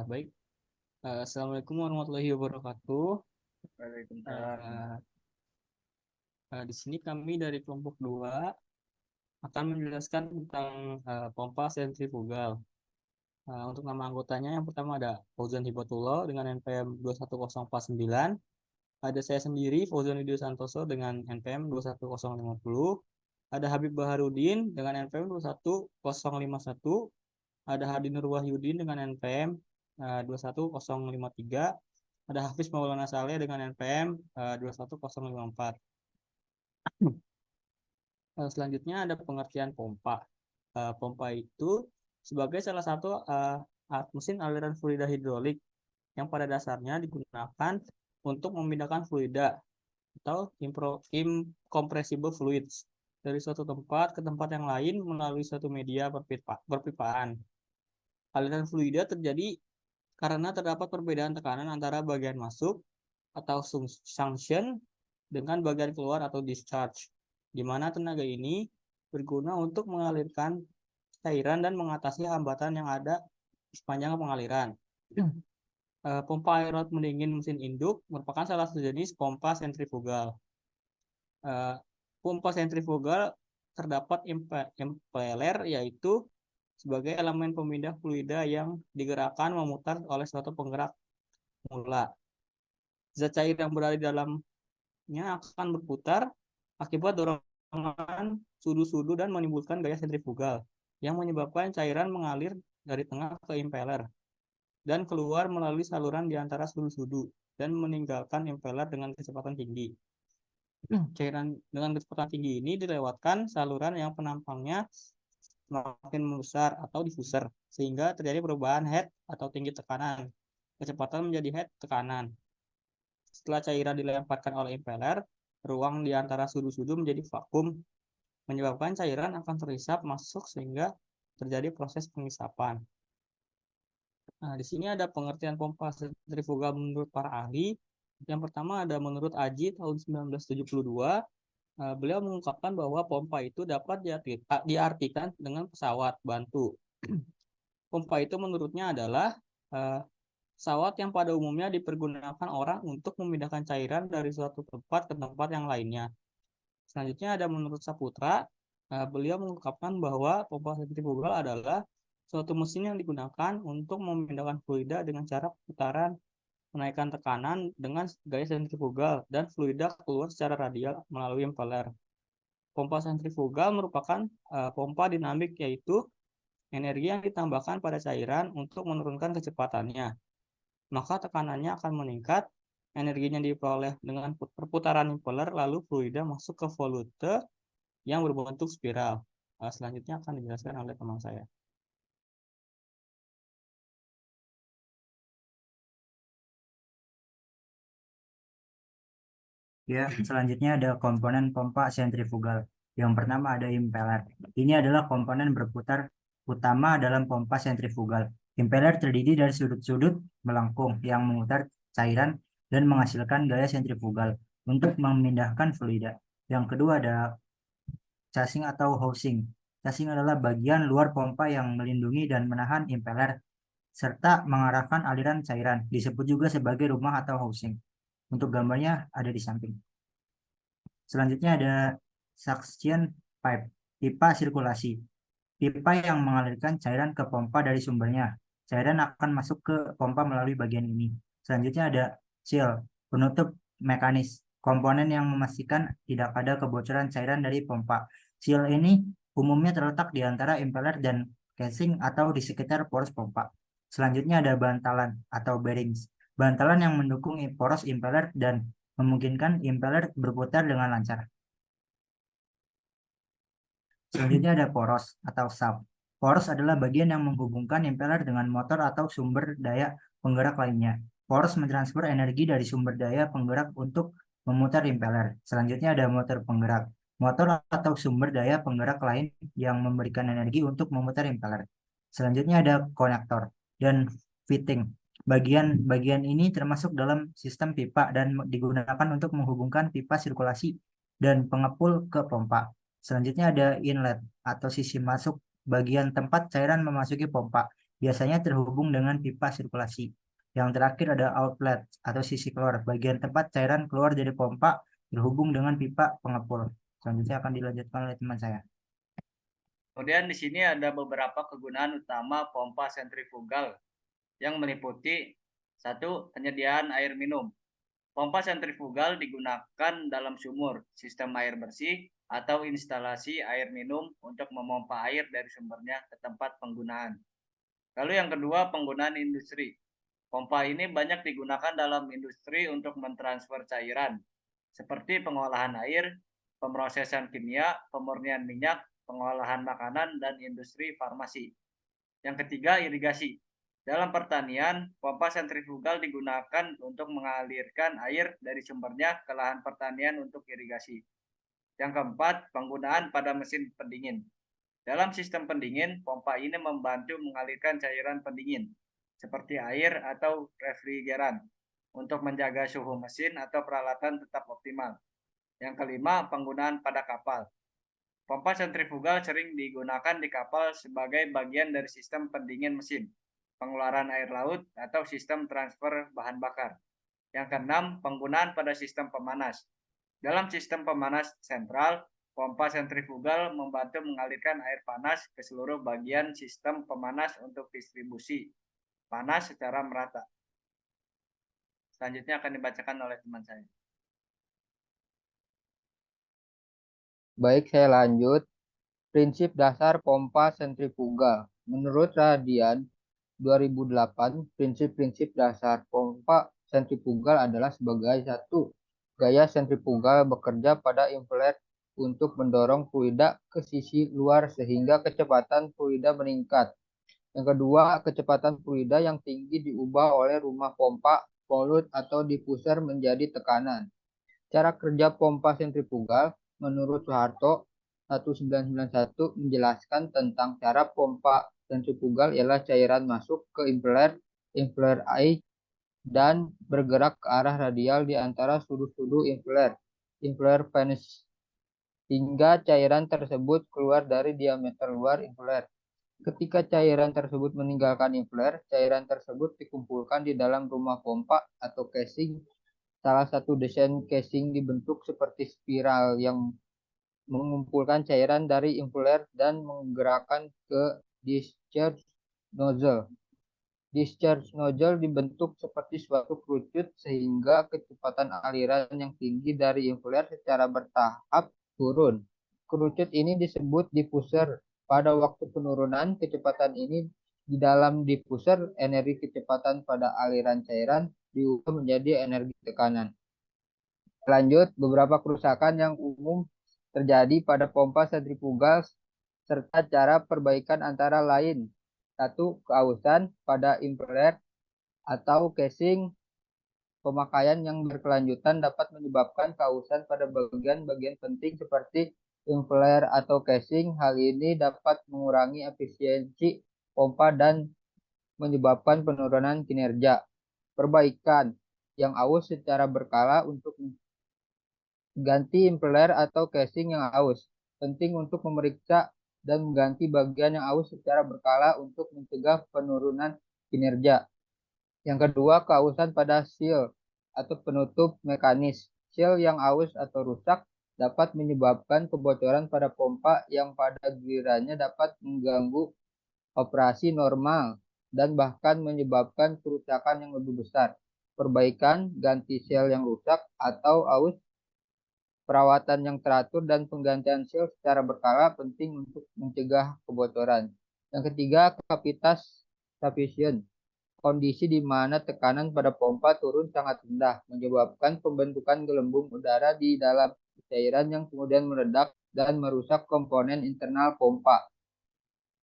Baik. Assalamualaikum warahmatullahi wabarakatuh. Waalaikumsalam. Eh, di sini kami dari kelompok 2 akan menjelaskan tentang pompa sentrifugal. Untuk nama anggotanya yang pertama ada Fauzan Hibatullah dengan NPM 21049. Ada saya sendiri Fauzan Widio Santoso dengan NPM 21050. Ada Habib Baharudin dengan NPM 21051. Ada Hadi Nur Wahyudin dengan NPM 21053. Ada Hafiz Maulana Saleh dengan NPM 21054. Selanjutnya ada pengertian pompa. Pompa itu sebagai salah satu alat mesin aliran fluida hidrolik yang pada dasarnya digunakan untuk memindahkan fluida atau incompressible fluids dari suatu tempat ke tempat yang lain melalui suatu media perpipaan. Aliran fluida terjadi karena terdapat perbedaan tekanan antara bagian masuk atau suction dengan bagian keluar atau discharge, di mana tenaga ini berguna untuk mengalirkan cairan dan mengatasi hambatan yang ada sepanjang pengaliran. Pompa air laut pendingin mesin induk merupakan salah satu jenis pompa sentrifugal. Eh, Pompa sentrifugal terdapat impeller, yaitu sebagai elemen pemindah fluida yang digerakkan memutar oleh suatu penggerak mula. Zat cair yang berada di dalamnya akan berputar akibat dorongan sudu-sudu dan menimbulkan gaya sentrifugal yang menyebabkan cairan mengalir dari tengah ke impeller dan keluar melalui saluran di antara sudu-sudu dan meninggalkan impeller dengan kecepatan tinggi. Cairan dengan kecepatan tinggi ini dilewatkan saluran yang penampangnya semakin membesar atau diffuser sehingga terjadi perubahan head atau tinggi tekanan. Kecepatan menjadi head tekanan. Setelah cairan dilemparkan oleh impeller, ruang di antara sudu-sudu menjadi vakum, menyebabkan cairan akan terhisap masuk sehingga terjadi proses pengisapan. Nah, di sini ada pengertian pompa sentrifugal menurut para ahli. Yang pertama ada menurut Aji tahun 1972, beliau mengungkapkan bahwa pompa itu dapat diartikan dengan pesawat bantu. Pompa itu menurutnya adalah eh, pesawat yang pada umumnya dipergunakan orang untuk memindahkan cairan dari suatu tempat ke tempat yang lainnya. Selanjutnya ada menurut Saputra, beliau mengungkapkan bahwa pompa sentrifugal adalah suatu mesin yang digunakan untuk memindahkan fluida dengan cara putaran menaikkan tekanan dengan gaya sentrifugal dan fluida keluar secara radial melalui impeller. Pompa sentrifugal merupakan pompa dinamik, yaitu energi yang ditambahkan pada cairan untuk menurunkan kecepatannya. Maka tekanannya akan meningkat, energinya diperoleh dengan perputaran impeller, lalu fluida masuk ke volute yang berbentuk spiral. Selanjutnya akan dijelaskan oleh teman saya. Ya, selanjutnya ada komponen pompa sentrifugal. Yang pertama ada impeller. Ini adalah komponen berputar utama dalam pompa sentrifugal. Impeller terdiri dari sudut-sudut melengkung yang memutar cairan dan menghasilkan gaya sentrifugal untuk memindahkan fluida. Yang kedua ada casing atau housing. Casing adalah bagian luar pompa yang melindungi dan menahan impeller serta mengarahkan aliran cairan. Disebut juga sebagai rumah atau housing. Untuk gambarnya ada di samping. Selanjutnya ada suction pipe, pipa sirkulasi. Pipa yang mengalirkan cairan ke pompa dari sumbernya. Cairan akan masuk ke pompa melalui bagian ini. Selanjutnya ada seal, penutup mekanis, komponen yang memastikan tidak ada kebocoran cairan dari pompa. Seal ini umumnya terletak di antara impeller dan casing atau di sekitar poros pompa. Selanjutnya ada bantalan atau bearings. Bantalan yang mendukung poros impeller dan memungkinkan impeller berputar dengan lancar. Selanjutnya ada poros atau shaft. Poros adalah bagian yang menghubungkan impeller dengan motor atau sumber daya penggerak lainnya. Poros mentransfer energi dari sumber daya penggerak untuk memutar impeller. Selanjutnya ada motor penggerak. Motor atau sumber daya penggerak lain yang memberikan energi untuk memutar impeller. Selanjutnya ada konektor dan fitting. Bagian-bagian ini termasuk dalam sistem pipa dan digunakan untuk menghubungkan pipa sirkulasi dan pengepul ke pompa. Selanjutnya ada inlet atau sisi masuk, bagian tempat cairan memasuki pompa. biasanya terhubung dengan pipa sirkulasi. Yang terakhir ada outlet atau sisi keluar, bagian tempat cairan keluar dari pompa terhubung dengan pipa pengepul. Selanjutnya akan dilanjutkan oleh teman saya. Kemudian di sini ada beberapa kegunaan utama pompa sentrifugal yang meliputi satu, penyediaan air minum. Pompa sentrifugal digunakan dalam sumur, sistem air bersih, atau instalasi air minum untuk memompa air dari sumbernya ke tempat penggunaan. Lalu yang kedua, penggunaan industri. Pompa ini banyak digunakan dalam industri untuk mentransfer cairan, seperti pengolahan air, pemrosesan kimia, pemurnian minyak, pengolahan makanan, dan industri farmasi. Yang ketiga, irigasi. Dalam pertanian, pompa sentrifugal digunakan untuk mengalirkan air dari sumbernya ke lahan pertanian untuk irigasi. Yang keempat, penggunaan pada mesin pendingin. Dalam sistem pendingin, pompa ini membantu mengalirkan cairan pendingin, seperti air atau refrigeran, untuk menjaga suhu mesin atau peralatan tetap optimal. Yang kelima, penggunaan pada kapal. Pompa sentrifugal sering digunakan di kapal sebagai bagian dari sistem pendingin mesin, pengeluaran air laut, atau sistem transfer bahan bakar. Yang keenam, penggunaan pada sistem pemanas. Dalam sistem pemanas sentral, pompa sentrifugal membantu mengalirkan air panas ke seluruh bagian sistem pemanas untuk distribusi panas secara merata. Selanjutnya akan dibacakan oleh teman saya. Baik, saya lanjut. Prinsip dasar pompa sentrifugal. Menurut Radian 2008, prinsip-prinsip dasar pompa sentrifugal adalah sebagai satu. Gaya sentrifugal bekerja pada impeller untuk mendorong fluida ke sisi luar sehingga kecepatan fluida meningkat. Yang kedua, kecepatan fluida yang tinggi diubah oleh rumah pompa, volut, atau diffuser menjadi tekanan. Cara kerja pompa sentrifugal menurut Soeharto 1991 menjelaskan tentang cara pompa sentrifugal ialah cairan masuk ke impeller I, dan bergerak ke arah radial di antara sudut-sudut impeller penis, hingga cairan tersebut keluar dari diameter luar impeller. Ketika cairan tersebut meninggalkan impeller, cairan tersebut dikumpulkan di dalam rumah pompa atau casing. Salah satu desain casing dibentuk seperti spiral yang mengumpulkan cairan dari impeller dan menggerakkan ke discharge nozzle. Discharge nozzle dibentuk seperti suatu kerucut sehingga kecepatan aliran yang tinggi dari impeller secara bertahap turun. Kerucut ini disebut diffuser. Pada waktu penurunan kecepatan ini di dalam diffuser, energi kecepatan pada aliran cairan diubah menjadi energi tekanan. Lanjut, beberapa kerusakan yang umum terjadi pada pompa sentrifugal serta cara perbaikan antara lain. Satu, keausan pada impeller atau casing. Pemakaian yang berkelanjutan dapat menyebabkan keausan pada bagian-bagian penting seperti impeller atau casing. Hal ini dapat mengurangi efisiensi pompa dan menyebabkan penurunan kinerja. Perbaikan yang aus secara berkala untuk ganti impeller atau casing yang aus. Penting untuk memeriksa dan mengganti bagian yang aus secara berkala untuk mencegah penurunan kinerja. Yang kedua, keausan pada seal atau penutup mekanis. Seal yang aus atau rusak dapat menyebabkan kebocoran pada pompa yang pada gilirannya dapat mengganggu operasi normal dan bahkan menyebabkan kerusakan yang lebih besar. Perbaikan, ganti seal yang rusak atau aus, perawatan yang teratur, dan penggantian seal secara berkala penting untuk mencegah kebocoran. Yang ketiga, kapitas sufficient. Kondisi di mana tekanan pada pompa turun sangat rendah, menyebabkan pembentukan gelembung udara di dalam cairan yang kemudian meledak dan merusak komponen internal pompa.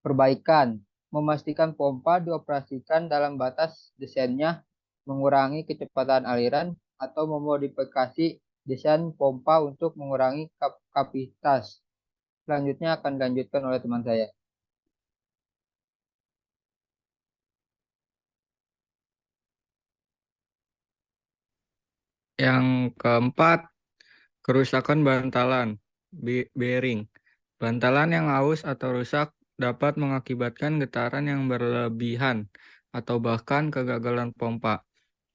Perbaikan, memastikan pompa dioperasikan dalam batas desainnya, mengurangi kecepatan aliran, atau memodifikasi desain pompa untuk mengurangi kapitas. Selanjutnya akan dilanjutkan oleh teman saya. Yang keempat, kerusakan bantalan, bearing. Bantalan yang aus atau rusak dapat mengakibatkan getaran yang berlebihan atau bahkan kegagalan pompa.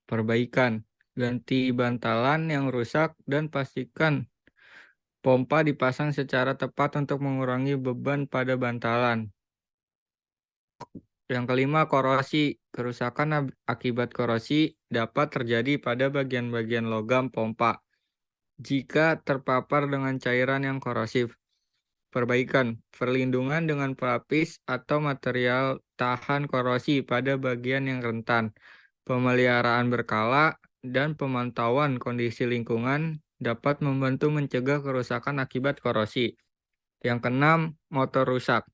Perbaikan, ganti bantalan yang rusak dan pastikan pompa dipasang secara tepat untuk mengurangi beban pada bantalan. Yang kelima, korosi. Kerusakan akibat korosi dapat terjadi pada bagian-bagian logam pompa jika terpapar dengan cairan yang korosif. Perbaikan, perlindungan dengan pelapis atau material tahan korosi pada bagian yang rentan. Pemeliharaan berkala dan pemantauan kondisi lingkungan dapat membantu mencegah kerusakan akibat korosi. Yang keenam, motor rusak.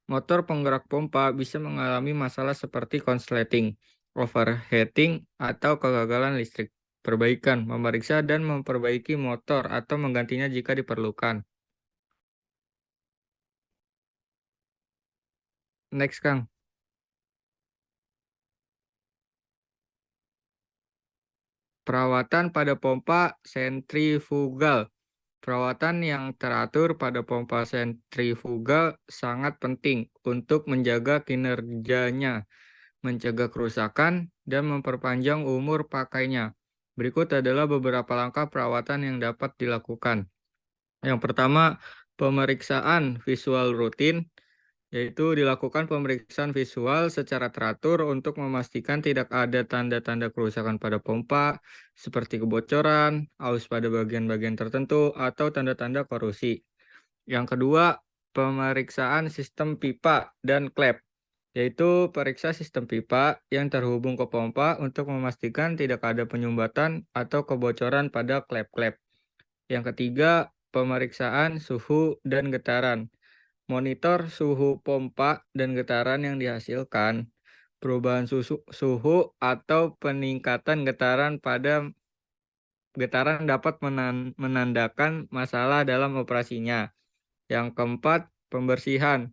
Motor penggerak pompa bisa mengalami masalah seperti konsleting, overheating, atau kegagalan listrik. Perbaikan, memeriksa dan memperbaiki motor atau menggantinya jika diperlukan. Next, Kang. Perawatan pada pompa sentrifugal. Perawatan yang teratur pada pompa sentrifugal sangat penting untuk menjaga kinerjanya, mencegah kerusakan, dan memperpanjang umur pakainya. Berikut adalah beberapa langkah perawatan yang dapat dilakukan. Yang pertama, pemeriksaan visual rutin, yaitu dilakukan pemeriksaan visual secara teratur untuk memastikan tidak ada tanda-tanda kerusakan pada pompa, seperti kebocoran, aus pada bagian-bagian tertentu, atau tanda-tanda korosi. Yang kedua, pemeriksaan sistem pipa dan klep, yaitu periksa sistem pipa yang terhubung ke pompa untuk memastikan tidak ada penyumbatan atau kebocoran pada klep-klep. Yang ketiga, pemeriksaan suhu dan getaran. Monitor suhu pompa dan getaran yang dihasilkan. Perubahan suhu atau peningkatan getaran pada getaran dapat menandakan masalah dalam operasinya. Yang keempat, pembersihan.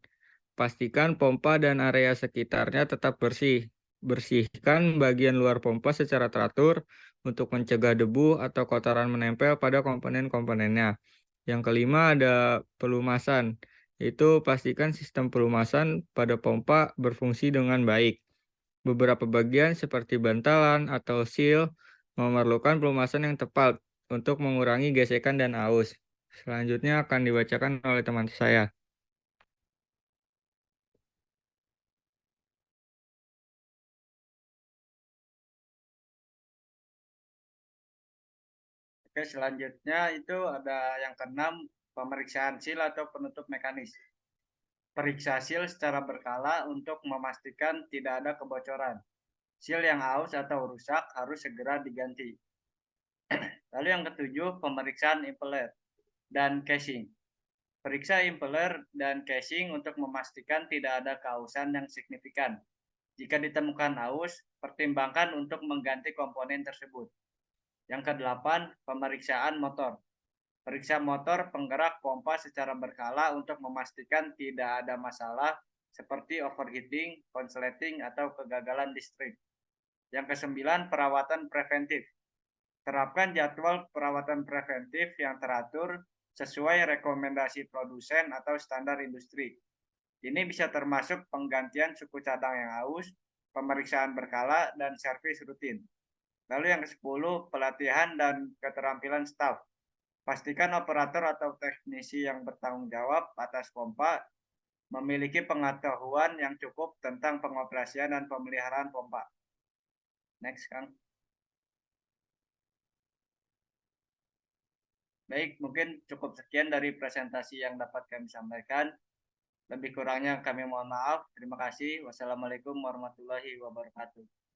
Pastikan pompa dan area sekitarnya tetap bersih. Bersihkan bagian luar pompa secara teratur untuk mencegah debu atau kotoran menempel pada komponen-komponennya. Yang kelima ada pelumasan, yaitu pastikan sistem pelumasan pada pompa berfungsi dengan baik. Beberapa bagian seperti bantalan atau seal memerlukan pelumasan yang tepat untuk mengurangi gesekan dan aus. Selanjutnya akan dibacakan oleh teman saya. Oke, selanjutnya itu ada yang keenam, pemeriksaan seal atau penutup mekanis. Periksa seal secara berkala untuk memastikan tidak ada kebocoran. Seal yang aus atau rusak harus segera diganti. Lalu yang ketujuh, pemeriksaan impeller dan casing. Periksa impeller dan casing untuk memastikan tidak ada keausan yang signifikan. Jika ditemukan aus, pertimbangkan untuk mengganti komponen tersebut. Yang kedelapan, pemeriksaan motor. Periksa motor penggerak pompa secara berkala untuk memastikan tidak ada masalah seperti overheating, konsleting, atau kegagalan listrik. Yang kesembilan, perawatan preventif. Terapkan jadwal perawatan preventif yang teratur sesuai rekomendasi produsen atau standar industri. Ini bisa termasuk penggantian suku cadang yang aus, pemeriksaan berkala, dan servis rutin. Lalu yang ke-10, pelatihan dan keterampilan staf. Pastikan operator atau teknisi yang bertanggung jawab atas pompa memiliki pengetahuan yang cukup tentang pengoperasian dan pemeliharaan pompa. Next, Kang. Baik, mungkin cukup sekian dari presentasi yang dapat kami sampaikan. Lebih kurangnya kami mohon maaf. Terima kasih. Wassalamualaikum warahmatullahi wabarakatuh.